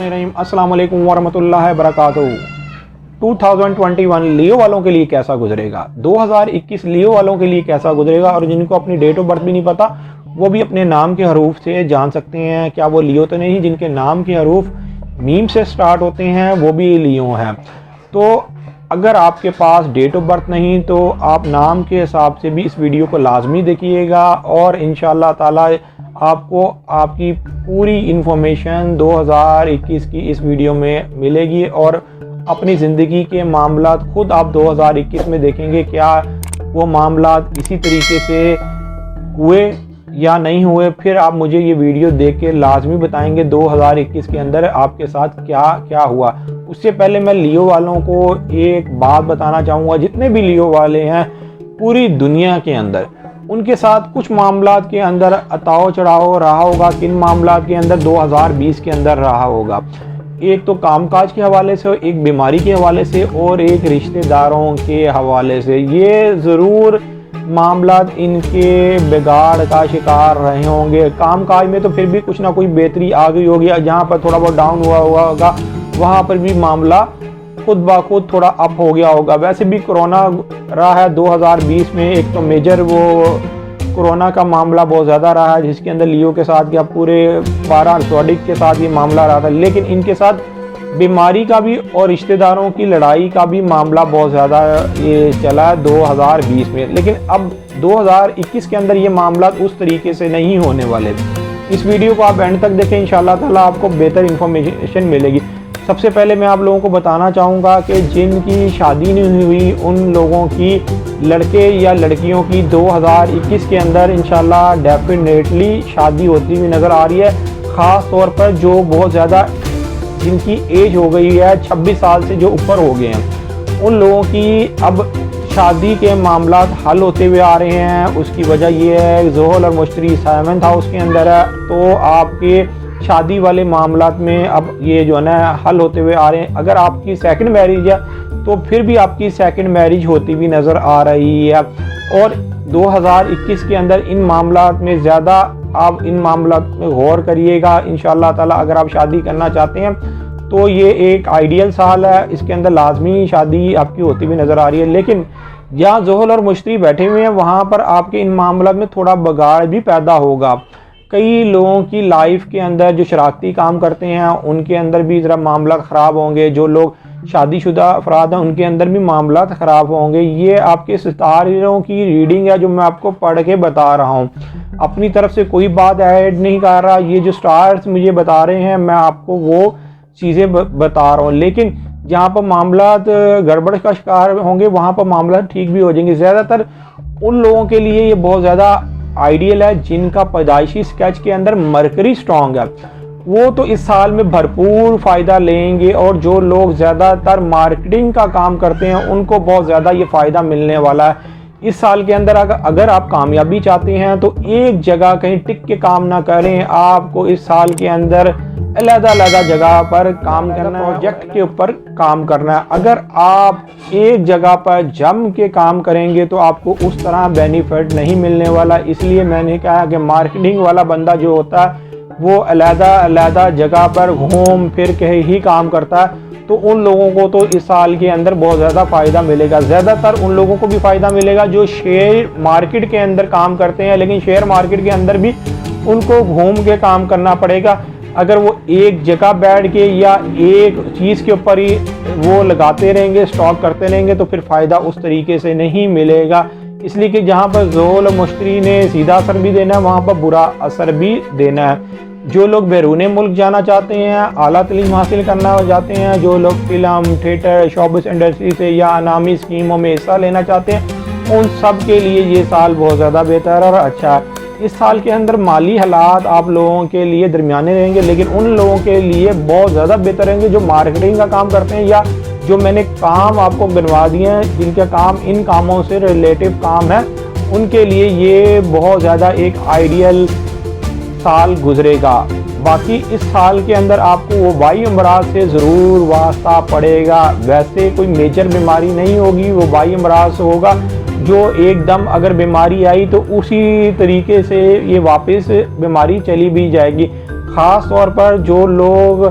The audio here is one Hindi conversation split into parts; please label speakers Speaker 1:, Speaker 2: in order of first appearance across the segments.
Speaker 1: बिस्मिल्लाहिर्रहमानिर्रहीम अस्सलाम वालेकुम वरहमतुल्लाहि वबरकातुहू। 2021 लियो वालों के लिए कैसा गुजरेगा, 2021 लियो वालों के लिए कैसा गुजरेगा और जिनको अपनी डेट ऑफ बर्थ भी नहीं पता वो भी अपने नाम के हरूफ से जान सकते हैं क्या वो लियो तो नहीं। जिनके नाम के हरूफ मीम से स्टार्ट होते हैं वो भी लियो हैं। तो अगर आपके पास डेट ऑफ बर्थ नहीं तो आप नाम के हिसाब से भी इस वीडियो को लाजमी देखिएगा और इंशाअल्लाह ताला आपको आपकी पूरी इंफॉर्मेशन 2021 की इस वीडियो में मिलेगी और अपनी ज़िंदगी के मामलात खुद आप 2021 में देखेंगे क्या वो मामलात इसी तरीके से हुए या नहीं हुए। फिर आप मुझे ये वीडियो देख के लाजमी बताएंगे 2021 के अंदर आपके साथ क्या क्या हुआ। उससे पहले मैं लियो वालों को एक बात बताना चाहूँगा, जितने भी लियो वाले हैं पूरी दुनिया के अंदर उनके साथ कुछ मामलात के अंदर अताओ चढ़ाओ रहा होगा। किन मामलात के अंदर 2020 के अंदर रहा होगा, एक तो कामकाज के हवाले से, एक बीमारी के हवाले से और एक रिश्तेदारों के हवाले से। ये ज़रूर मामलात इनके बिगाड़ का शिकार रहे होंगे। कामकाज में तो फिर भी कुछ ना कुछ बेहतरी आ गई होगी, जहाँ पर थोड़ा बहुत डाउन हुआ होगा वहाँ पर भी मामला खुद ब खुद थोड़ा अप हो गया होगा। वैसे भी कोरोना रहा है 2020 में, एक तो मेजर वो कोरोना का मामला बहुत ज़्यादा रहा है जिसके अंदर लियो के साथ या पूरे पारासोडिक के साथ ये मामला रहा था। लेकिन इनके साथ बीमारी का भी और रिश्तेदारों की लड़ाई का भी मामला बहुत ज़्यादा ये चला है 2020 में। लेकिन अब 2021 के अंदर ये मामला उस तरीके से नहीं होने वाले। इस वीडियो को आप एंड तक देखें, इंशाअल्लाह ताला आपको बेहतर इंफॉर्मेशन मिलेगी। सबसे पहले मैं आप लोगों को बताना चाहूँगा कि जिनकी शादी नहीं हुई उन लोगों की, लड़के या लड़कियों की 2021 के अंदर इंशाल्लाह डेफिनेटली शादी होती हुई नज़र आ रही है। ख़ास तौर पर जो बहुत ज़्यादा जिनकी एज हो गई है 26 साल से जो ऊपर हो गए हैं उन लोगों की अब शादी के मामलात हल होते हुए आ रहे हैं। उसकी वजह ये है ज़ोहल और मुश्तरी 7th हाउस के अंदर है, तो आपके शादी वाले मामलात में अब ये जो है ना हल होते हुए आ रहे हैं। अगर आपकी सेकंड मैरिज है तो फिर भी आपकी सेकंड मैरिज होती हुई नज़र आ रही है। और 2021 के अंदर इन मामलात में ज़्यादा आप इन मामलात में गौर करिएगा इंशाअल्लाह ताला। अगर आप शादी करना चाहते हैं तो ये एक आइडियल साल है, इसके अंदर लाजमी शादी आपकी होती हुई नज़र आ रही है। लेकिन जहाँ ज़ोहल और मुश्तरी बैठे हुए हैं वहाँ पर आपके इन मामलों में थोड़ा बगाड़ भी पैदा होगा। कई लोगों की लाइफ के अंदर जो शरारती काम करते हैं उनके अंदर भी ज़रा मामला ख़राब होंगे। जो लोग शादीशुदा अफराद हैं उनके अंदर भी मामला ख़राब होंगे। ये आपके सितारों की रीडिंग है जो मैं आपको पढ़ के बता रहा हूँ, अपनी तरफ से कोई बात ऐड नहीं कर रहा। ये जो स्टार्स मुझे बता रहे हैं मैं आपको वो चीज़ें बता रहा हूँ। लेकिन जहाँ पर मामला गड़बड़ का शिकार होंगे वहाँ पर मामला ठीक भी हो जाएंगे। ज़्यादातर उन लोगों के लिए ये बहुत ज़्यादा आइडियल है जिनका पैदाइशी स्केच के अंदर मरकरी स्ट्रॉन्ग है, वो तो इस साल में भरपूर फ़ायदा लेंगे। और जो लोग ज़्यादातर मार्केटिंग का काम करते हैं उनको बहुत ज़्यादा ये फ़ायदा मिलने वाला है इस साल के अंदर। अगर आप कामयाबी चाहते हैं तो एक जगह कहीं टिक के काम ना करें, आपको इस साल के अंदर अलग-अलग जगह पर काम करना है, प्रोजेक्ट के ऊपर काम करना है। अगर आप एक जगह पर जम के काम करेंगे तो आपको उस तरह बेनिफिट नहीं मिलने वाला। इसलिए मैंने कहा कि मार्केटिंग वाला बंदा जो होता है वो अलग-अलग जगह पर घूम फिर के ही काम करता है, तो उन लोगों को तो इस साल के अंदर बहुत ज़्यादा फ़ायदा मिलेगा। ज़्यादातर उन लोगों को भी फ़ायदा मिलेगा जो शेयर मार्केट के अंदर काम करते हैं, लेकिन शेयर मार्केट के अंदर भी उनको घूम के काम करना पड़ेगा। अगर वो एक जगह बैठ के या एक चीज़ के ऊपर ही वो लगाते रहेंगे, स्टॉक करते रहेंगे, तो फिर फ़ायदा उस तरीके से नहीं मिलेगा। इसलिए कि जहाँ पर ज़ोहल और मुश्तरी ने सीधा असर भी देना है वहाँ पर बुरा असर भी देना है। जो लोग बैरून मुल्क जाना चाहते हैं, आला तालीम हासिल करना चाहते हैं, जो लोग फिल्म थिएटर शोबिस इंडस्ट्री से या अनामी स्कीमों में हिस्सा लेना चाहते हैं उन सब के लिए ये साल बहुत ज़्यादा बेहतर और अच्छा है। इस साल के अंदर माली हालात आप लोगों के लिए दरमियाने रहेंगे, लेकिन उन लोगों के लिए बहुत ज़्यादा बेहतर रहेंगे जो मार्केटिंग का काम करते हैं या जो मैंने काम आपको गिनवा दिए हैं जिनका काम इन कामों से रिलेटिव काम है, उनके लिए ये बहुत ज़्यादा एक आइडियल साल गुजरेगा। बाकी इस साल के अंदर आपको वो वायु अमराज से ज़रूर वास्ता पड़ेगा। वैसे कोई मेजर बीमारी नहीं होगी, वो वायु अमराज से होगा जो एकदम अगर बीमारी आई तो उसी तरीके से ये वापस बीमारी चली भी जाएगी। ख़ास तौर पर जो लोग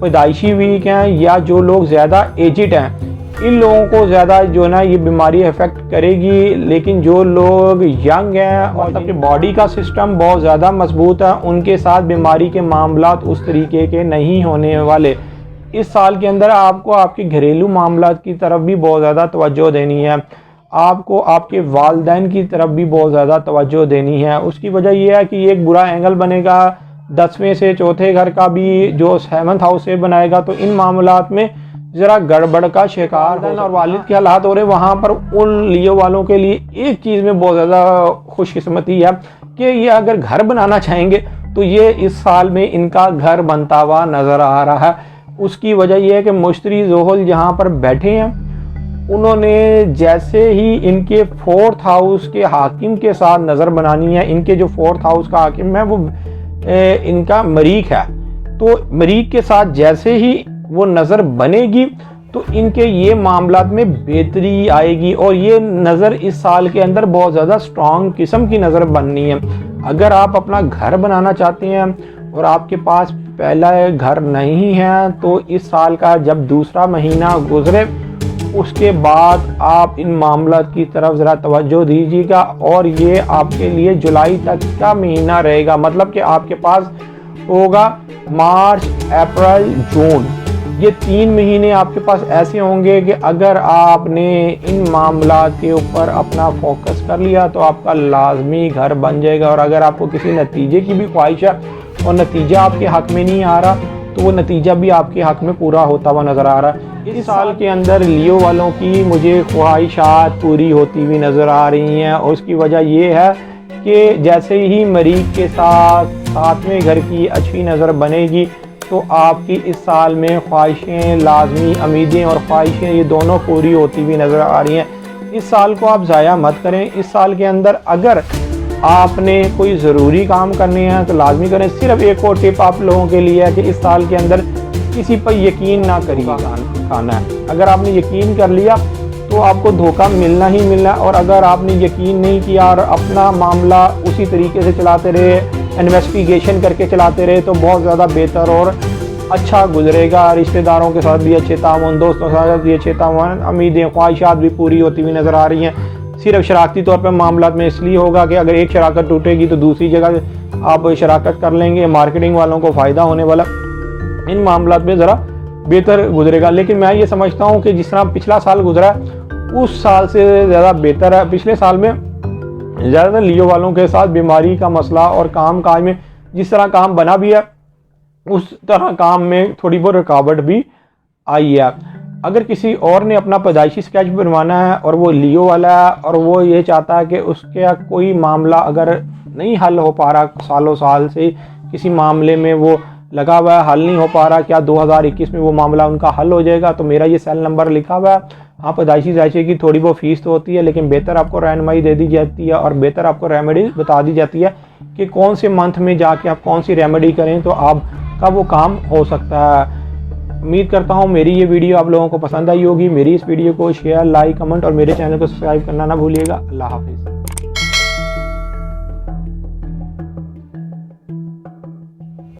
Speaker 1: पैदाइशी वीक हैं या जो लोग ज़्यादा एजिड हैं, इन लोगों को ज़्यादा जो है ना ये बीमारी इफेक्ट करेगी। लेकिन जो लोग यंग हैं और तब बॉडी का सिस्टम बहुत ज़्यादा मजबूत है, उनके साथ बीमारी के मामलात उस तरीके के नहीं होने वाले। इस साल के अंदर आपको आपके घरेलू मामलात की तरफ भी बहुत ज़्यादा तवज्जो देनी है, आपको आपके वालिदैन की तरफ भी बहुत ज़्यादा तवज्जो देनी है। उसकी वजह यह है कि एक बुरा एंगल बनेगा 10वें से चौथे घर का भी जो 7th हाउस से बनाएगा, तो इन मामलात में ज़रा गड़बड़ का शिकार और वालिद के हालात हो रहे। वहाँ पर उन लियो वालों के लिए एक चीज़ में बहुत ज़्यादा खुशकिस्मती है कि ये अगर घर बनाना चाहेंगे तो ये इस साल में इनका घर बनता हुआ नज़र आ रहा है। उसकी वजह यह है कि मुश्तरी ज़ोहल जहाँ पर बैठे हैं, उन्होंने जैसे ही इनके 4th हाउस के हाकिम के साथ नज़र बनानी है, इनके जो 4th हाउस का हाकिम है वो इनका मरीख है, तो मरीख के साथ जैसे ही वो नज़र बनेगी तो इनके ये मामलात में बेहतरी आएगी। और ये नज़र इस साल के अंदर बहुत ज़्यादा स्ट्रॉन्ग किस्म की नज़र बननी है। अगर आप अपना घर बनाना चाहते हैं और आपके पास पहला घर नहीं है, तो इस साल का जब दूसरा महीना गुजरे उसके बाद आप इन मामलात की तरफ ज़रा तवज्जो दीजिएगा। और ये आपके लिए जुलाई तक का महीना रहेगा, मतलब कि आपके पास होगा मार्च, अप्रैल, जून, ये 3 महीने आपके पास ऐसे होंगे कि अगर आपने इन मामलात के ऊपर अपना फोकस कर लिया तो आपका लाजमी घर बन जाएगा। और अगर आपको किसी नतीजे की भी ख्वाहिश है और नतीजा आपके हक़ में नहीं आ रहा, तो वो नतीजा भी आपके हक़ में पूरा होता हुआ नज़र आ रहा है। इस साल के अंदर लियो वालों की मुझे ख्वाहिशात पूरी होती हुई नज़र आ रही हैं। और उसकी वजह ये है कि जैसे ही मरीख के साथ 7वें घर की अच्छी नज़र बनेगी तो आपकी इस साल में ख्वाहिशें, लाजमी उम्मीदें और ख्वाहिशें ये दोनों पूरी होती हुई नज़र आ रही हैं। इस साल को आप ज़ाया मत करें। इस साल के अंदर अगर आपने कोई ज़रूरी काम करने हैं तो लाजमी करें। सिर्फ एक और टिप आप लोगों के लिए है कि इस साल के अंदर किसी पर यकीन ना करिए खाना है। अगर आपने यकीन कर लिया तो आपको धोखा मिलना ही मिलना। और अगर आपने यकीन नहीं किया और अपना मामला उसी तरीके से चलाते रहे, इन्वेस्टिगेशन करके चलाते रहे, तो बहुत ज़्यादा बेहतर और अच्छा गुजरेगा। रिश्तेदारों के साथ भी अच्छे ताउन, दोस्तों के साथ भी अच्छे ताउन, उम्मीदें, ख्वाहिशात भी पूरी होती हुई नज़र आ रही हैं। सिर्फ शराकती तौर पर मामला में इसलिए होगा कि अगर एक शराकत टूटेगी तो दूसरी जगह आप शराकत कर लेंगे, मार्केटिंग वालों को फ़ायदा होने वाला। इन मामला में ज़रा बेहतर गुजरेगा। लेकिन मैं ये समझता हूँ कि जिस तरह पिछला साल गुजरा उस साल से ज़्यादा बेहतर है। पिछले साल में ज़्यादातर लियो वालों के साथ बीमारी का मसला और काम काज में जिस तरह काम बना भी है उस तरह काम में थोड़ी बहुत रुकावट भी आई है। अगर किसी और ने अपना पैदाइशी स्केच बनवाना है और वो लियो वाला है और वो ये चाहता है कि उसके कोई मामला अगर नहीं हल हो पा रहा, सालों साल से किसी मामले में वो लगा हुआ है, हल नहीं हो पा रहा, क्या 2021 में वो मामला उनका हल हो जाएगा, तो मेरा ये सेल नंबर लिखा हुआ है। हाँ, पैदाइशी जायचे की थोड़ी बहुत फीस तो होती है, लेकिन बेहतर आपको रहनुमाई दे दी जाती है और बेहतर आपको रेमेडी बता दी जाती है कि कौन से मंथ में जाके आप कौन सी रेमेडी करें तो आपका वो काम हो सकता है। उम्मीद करता हूँ मेरी ये वीडियो आप लोगों को पसंद आई होगी। मेरी इस वीडियो को शेयर, लाइक, कमेंट और मेरे चैनल को सब्सक्राइब करना ना भूलिएगा। अल्लाह हाफिज़।